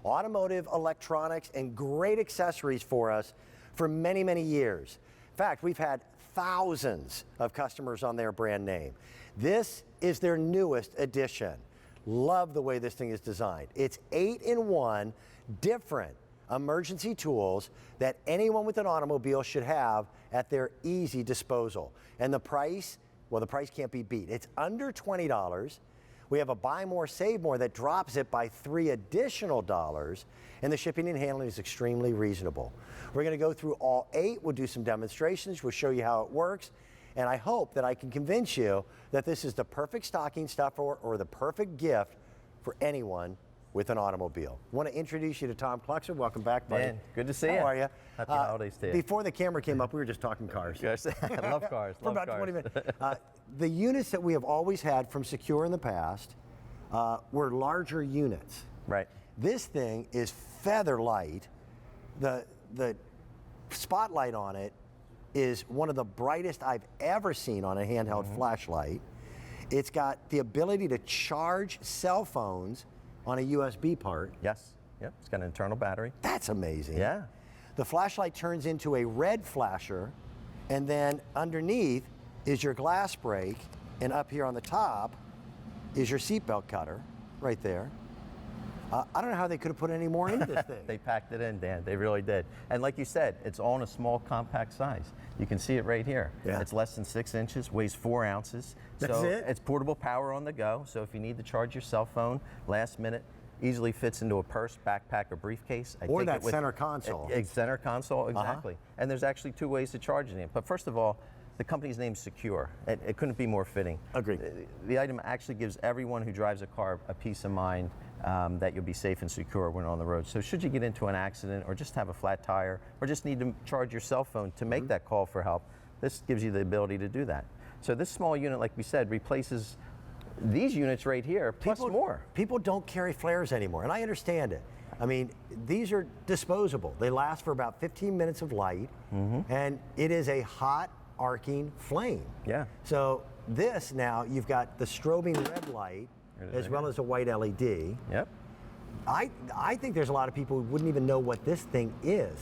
automotive electronics and great accessories for us for many, many years. In fact, we've had thousands of customers on their brand name. This is their newest edition. Love the way this thing is designed. It's 8-in-1 different emergency tools that anyone with an automobile should have at their easy disposal. And the price, well, the price can't be beat. It's under $20. We have a buy more, save more that drops it by $3 additional, and the shipping and handling is extremely reasonable. We're going to go through all 8. We'll do some demonstrations. We'll show you how it works, and I hope that I can convince you that this is the perfect stocking stuffer or the perfect gift for anyone with an automobile. I want to introduce you to Tom Kluxer. Welcome back, buddy. Man, good to see you. How are you? Happy holidays to you. Before the camera came up, we were just talking cars. Yes, I love cars. For about 20 minutes. The units that we have always had from Secur in the past were larger units. Right. This thing is feather light. The spotlight on it is one of the brightest I've ever seen on a handheld flashlight. It's got the ability to charge cell phones on a USB part. Yes. Yep. It's got an internal battery. That's amazing. Yeah. The flashlight turns into a red flasher, and then underneath is your glass brake, and up here on the top is your seatbelt cutter right there. I don't know how they could have put any more into this thing. They packed it in, Dan. They really did. And like you said, it's all in a small, compact size. You can see it right here. Yeah. It's less than 6 inches, weighs 4 ounces. That's it? It's portable power on the go. So if you need to charge your cell phone last minute, easily fits into a purse, backpack, or briefcase. Or that center console. Center console, exactly. And there's actually 2 ways to charge it. But first of all, the company's name's Secur. It couldn't be more fitting. Agreed. The item actually gives everyone who drives a car a peace of mind that you'll be safe and secure when on the road. So should you get into an accident or just have a flat tire or just need to charge your cell phone to make that call for help, this gives you the ability to do that. So this small unit, like we said, replaces these units right here, plus more. People don't carry flares anymore, and I understand it. I mean, these are disposable. They last for about 15 minutes of light, and it is a hot, arcing flame. Yeah. So this now, you've got the strobing red light as well as a white LED. Yep. I think there's a lot of people who wouldn't even know what this thing is.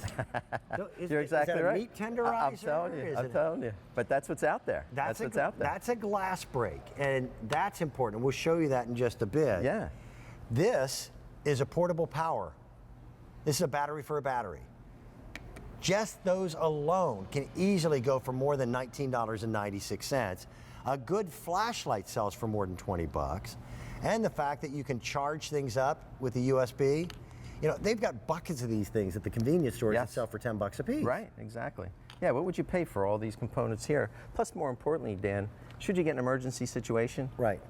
You're exactly is that right. A meat tenderizer? I'm telling you. But that's what's out there. That's what's out there. That's a glass break, and that's important. We'll show you that in just a bit. Yeah. This is a portable power. This is a battery for a battery. Just those alone can easily go for more than $19.96. A good flashlight sells for more than 20 bucks. And the fact that you can charge things up with the USB, you know, they've got buckets of these things at the convenience stores that sell for 10 bucks a piece. Right, exactly. Yeah, what would you pay for all these components here? Plus, more importantly, Dan, should you get an emergency situation, right,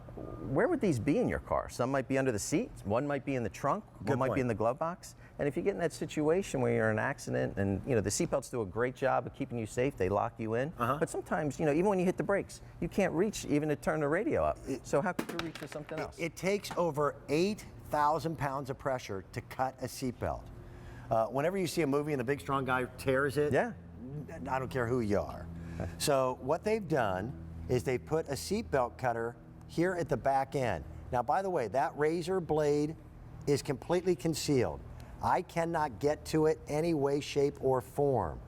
where would these be in your car? Some might be under the seat, one might be in the trunk, one might be in the glove box. And if you get in that situation where you're in an accident and, you know, the seatbelts do a great job of keeping you safe, they lock you in. But sometimes, you know, even when you hit the brakes, you can't reach even to turn the radio up. So how could you reach for something else? It takes over 8,000 pounds of pressure to cut a seatbelt. Whenever you see a movie and the big strong guy tears it, I don't care who you are. So what they've done is they put a seatbelt cutter here at the back end. Now, by the way, that razor blade is completely concealed. I cannot get to it any way, shape, or form.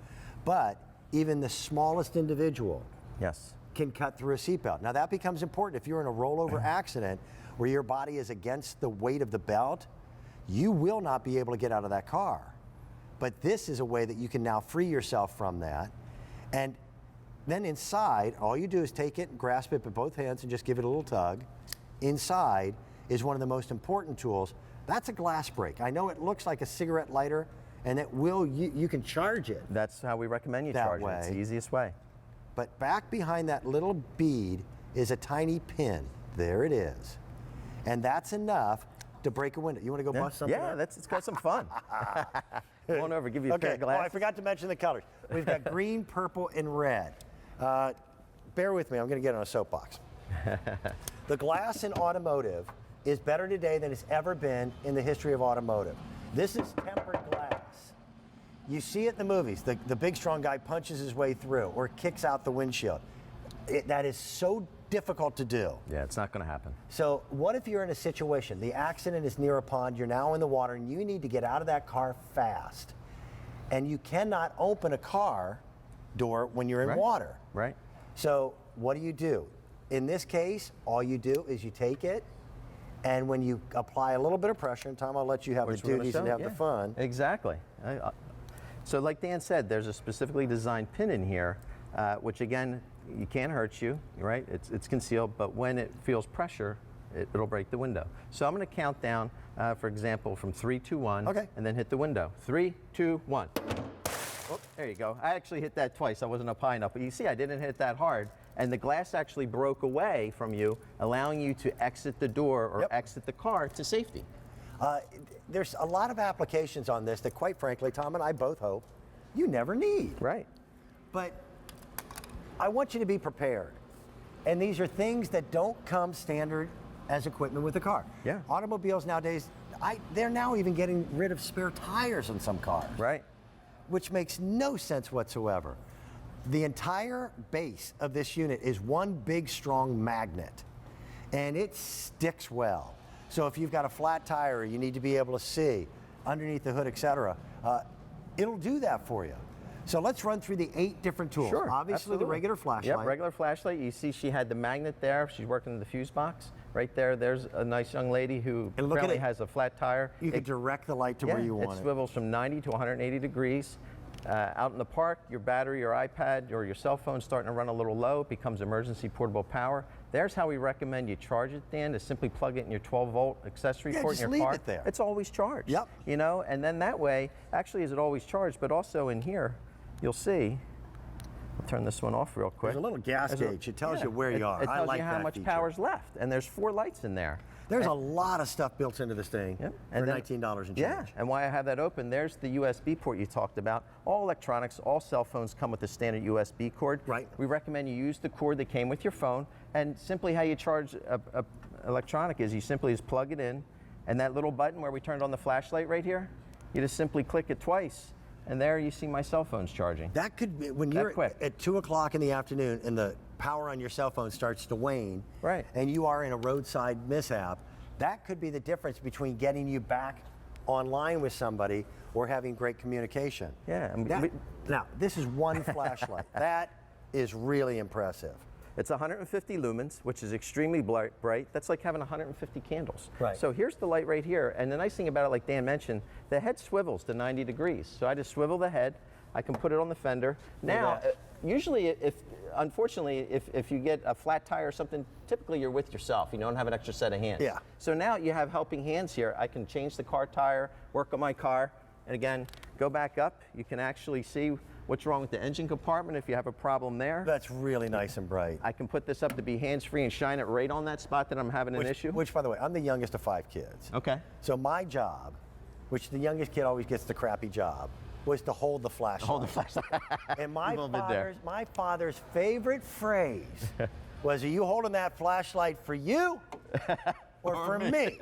But even the smallest individual can cut through a seatbelt. Now, that becomes important if you're in a rollover accident where your body is against the weight of the belt. You will not be able to get out of that car. But this is a way that you can now free yourself from that. And then inside, all you do is take it and grasp it with both hands and just give it a little tug. Inside is one of the most important tools. That's a glass break. I know it looks like a cigarette lighter, and it will. You can charge it. That's how we recommend you charge it. It's the easiest way. But back behind that little bead is a tiny pin. There it is. And that's enough to break a window. You want to go bust something up? Yeah, it's got some fun. Come on over, give you a pair of glasses. Oh, I forgot to mention the colors. We've got green, purple, and red. Bear with me, I'm going to get on a soapbox. The glass in automotive is better today than it's ever been in the history of automotive. This is tempered glass. You see it in the movies. The big strong guy punches his way through or kicks out the windshield. That is so difficult to do. Yeah, it's not going to happen. So what if you're in a situation, the accident is near a pond, you're now in the water, and you need to get out of that car fast, and you cannot open a car door when you're in water. Right. So what do? In this case, all you do is you take it, and when you apply a little bit of pressure, and Tom, I'll let you have the duties and have the fun. Exactly. So like Dan said, there's a specifically designed pin in here, which again, you can't hurt you, right? It's concealed, but when it feels pressure, it'll break the window. So I'm going to count down, for example, from 3, 2, 1, and then hit the window. 3, 2, 1. Oh, there you go. I actually hit that twice. I wasn't up high enough, but you see I didn't hit that hard. And the glass actually broke away from you, allowing you to exit the door or exit the car to safety. There's a lot of applications on this that, quite frankly, Tom and I both hope you never need. Right. But I want you to be prepared. And these are things that don't come standard as equipment with the car. Yeah. Automobiles nowadays, they're now even getting rid of spare tires on some cars. Right. Which makes no sense whatsoever. The entire base of this unit is one big, strong magnet, and it sticks well. So if you've got a flat tire, you need to be able to see underneath the hood, etc. It'll do that for you. So let's run through the 8 different tools. Sure, Obviously, absolutely. the regular flashlight. Yep, regular flashlight. You see she had the magnet there. She's working in the fuse box. Right there, there's a nice young lady who apparently has a flat tire. You can direct the light to where you want it. It swivels from 90 to 180 degrees. Out in the park, your battery, your iPad, or your cell phone starting to run a little low, it becomes emergency portable power. There's how we recommend you charge it, Dan, is simply plug it in your 12-volt accessory port in your car. Just leave it there. It's always charged. Yep. You know, and then that way, actually, is it always charged, but also in here, you'll see, I'll turn this one off real quick. There's a little gas gauge. It tells you where you are. It tells you how that much feature. power's left, and there's 4 lights in there. There's a lot of stuff built into this thing for $19 and change. Yeah, and why I have that open, there's the USB port you talked about. All electronics, all cell phones come with a standard USB cord. Right. We recommend you use the cord that came with your phone, and simply how you charge a electronic is you simply just plug it in, and that little button where we turned on the flashlight right here, you just simply click it twice, and there you see my cell phone's charging. That could be when you're at 2 o'clock in the afternoon and the power on your cell phone starts to wane, and you are in a roadside mishap, that could be the difference between getting you back online with somebody or having great communication. Yeah. Now, this is one flashlight. That is really impressive. It's 150 lumens, which is extremely bright. That's like having 150 candles. Right. So here's the light right here. And the nice thing about it, like Dan mentioned, the head swivels to 90 degrees. So I just swivel the head. I can put it on the fender. Now, usually, unfortunately, if you get a flat tire or something, typically you're with yourself. You don't have an extra set of hands. Yeah. So now you have helping hands here. I can change the car tire, work on my car, and again, go back up. You can actually see what's wrong with the engine compartment if you have a problem there. That's really nice and bright. I can put this up to be hands-free and shine it right on that spot that I'm having an issue. Which, by the way, I'm the youngest of 5 kids. Okay. So my job, which the youngest kid always gets the crappy job, was to hold the flashlight. Hold the flashlight. And my father's favorite phrase was, are you holding that flashlight for you or for me?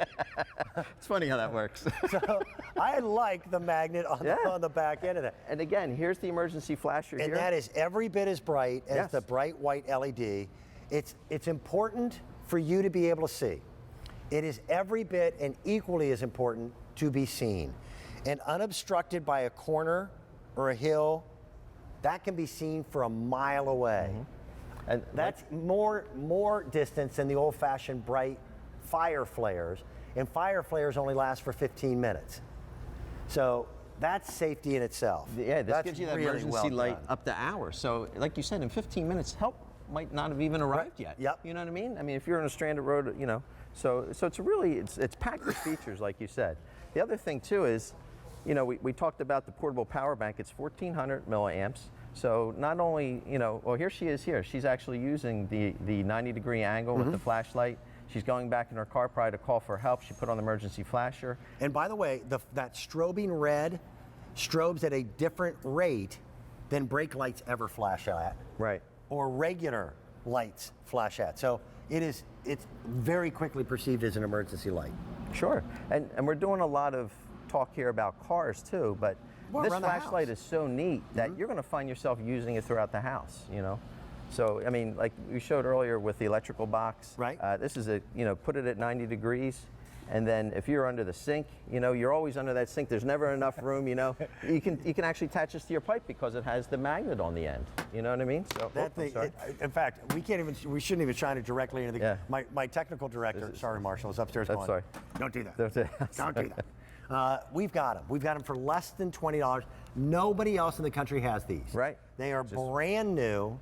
It's funny how that works. So I like the magnet on the back end of that. And again, here's the emergency flasher here. And that is every bit as bright as the bright white LED. It's important for you to be able to see. It is every bit and equally as important to be seen. And unobstructed by a corner or a hill, that can be seen for a mile away. And that's more distance than the old-fashioned bright fire flares. And fire flares only last for 15 minutes. So that's safety in itself. Yeah, this gives you that really emergency light up to hours. So like you said, in 15 minutes, help might not have even arrived yet. Yep. You know what I mean? I mean, if you're on a stranded road, you know, so it's really, it's packed with features, like you said. The other thing too is, you know, we talked about the portable power bank. It's 1,400 milliamps. So not only, you know, well, here she is here. She's actually using the 90-degree angle with the flashlight. She's going back in her car probably to call for help. She put on the emergency flasher. And by the way, that strobing red strobes at a different rate than brake lights ever flash at. Right. Or regular lights flash at. So it's very quickly perceived as an emergency light. Sure. And we're doing a lot of talk here about cars too, but this flashlight is so neat that you're going to find yourself using it throughout the house, you know. So, I mean, like we showed earlier with the electrical box. Right. This is put it at 90 degrees. And then if you're under the sink, you're always under that sink. There's never enough room, You can actually attach this to your pipe because it has the magnet on the end. You know what I mean? So That thing, in fact, we shouldn't even shine it directly into the. Yeah. My technical director, sorry, Marshall, is upstairs I'm going. sorry. Don't do that. Don't do that. Don't do that. We've got them. We've got them for less than $20. Nobody else in the country has these. Right. They are brand new.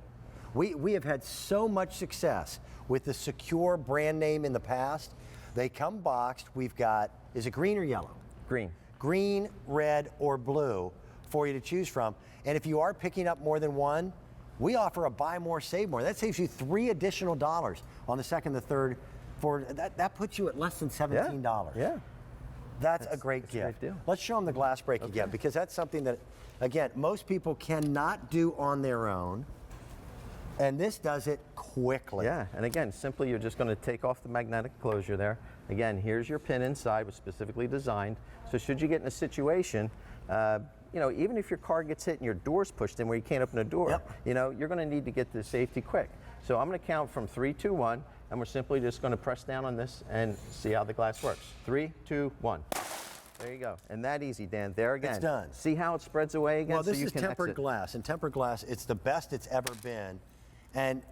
We have had so much success with the Secur brand name in the past. They come boxed. We've got, is it green or yellow? Green. Green, red, or blue for you to choose from. And if you are picking up more than one, we offer a buy more, save more. That saves you $3 additional on the second, the third, that puts you at less than $17. Yeah. That's a great gift. a great deal. Let's show them the glass break again, because that's something that, again, most people cannot do on their own. And this does it quickly. Yeah, and again, simply you're just going to take off the magnetic closure there. Again, here's your pin inside, was specifically designed. So should you get in a situation, even if your car gets hit and your door's pushed in where you can't open the door, you're going to need to get to safety quick. So I'm going to count from 3, 2, 1, and we're simply just going to press down on this and see how the glass works. 3, 2, 1. There you go. And that easy, Dan. There again. It's done. See how it spreads away again? Well, this so you is can tempered exit. glass, and tempered glass, it's the best it's ever been. And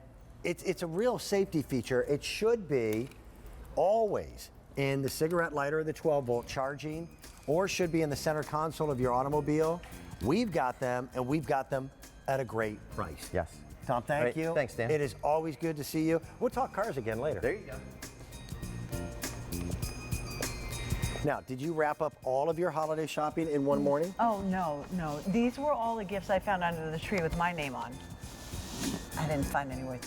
it's a real safety feature. It should be always in the cigarette lighter or the 12-volt charging, or should be in the center console of your automobile. We've got them, and we've got them at a great price. Yes. Tom, thank you. Thanks, Dan. It is always good to see you. We'll talk cars again later. There you go. Now, did you wrap up all of your holiday shopping in one morning? Oh, no. These were all the gifts I found under the tree with my name on. I didn't find any worth.